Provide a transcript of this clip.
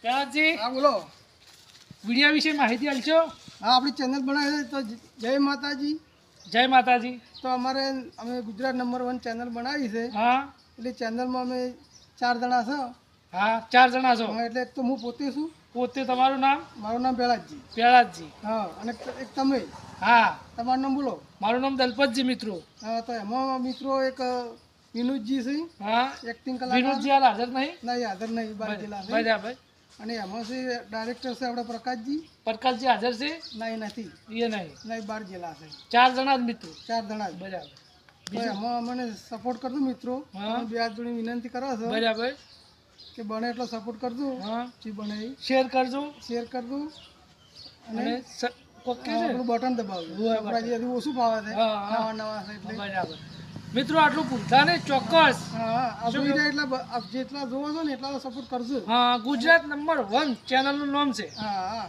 પહેલાજી હા બોલો. વિડિયા વિશે માહિતી આપશો. હા આપણી ચેનલ બનાવી તો જય માતાજી. જય માતાજી. તો અમે ગુજરાત નંબર 1 ચેનલ બનાવી છે. હા એટલે ચેનલમાં અમે 4 જણા છો. હા 4 જણા છો. હા એટલે એક તો હું પોતે છું. પોતે તમારું નામ? મારું નામ પહેલાજી. પહેલાજી. હા અને એક તમે. હા તમારું નામ બોલો. મારું નામ દલપતજી મિત્રો. હા તો એમાં મિત્રો એક વિનોદજી છે. હા એક્ટિંગ કલાકાર. વિનોદજી હાલ હાજર નહીં? નહીં હાજર નહીં, બહાર ગયેલા છે. બરાબર. અને એમાં છે ડાયરેક્ટર છે આપણે પ્રકાશજી. પ્રકાશજી હાજર છે? નહીં નથી. એ નહીં. નહીં બહાર ગયેલા છે. 4 જણા જ મિત્રો. 4 જણા જ. બરાબર. તો એમાં અમને સપોર્ટ કરજો મિત્રો. હા. બે હાથ જોડી વિનંતી કરો છો બરાબર. કે બને એટલો સપોર્ટ કરજો. હા જે બને એ શેર કરજો શેર કરજો. અને અને ઓકે છે. આપણું બટન દબાવજો. હોય, આપણા જે હજી ઓછું ફાવે છે. હા, હા. નવા નવા છે એટલે. બરાબર. મિત્રો આટલું ભૂલતા નહીં, ચોક્કસ. હા આ જોઈ રહ્યા એટલા જેટલા જોવો છો ને એટલા સપોર્ટ કરજો. હા ગુજરાત નંબર 1 ચેનલનું નામ છે. હા હા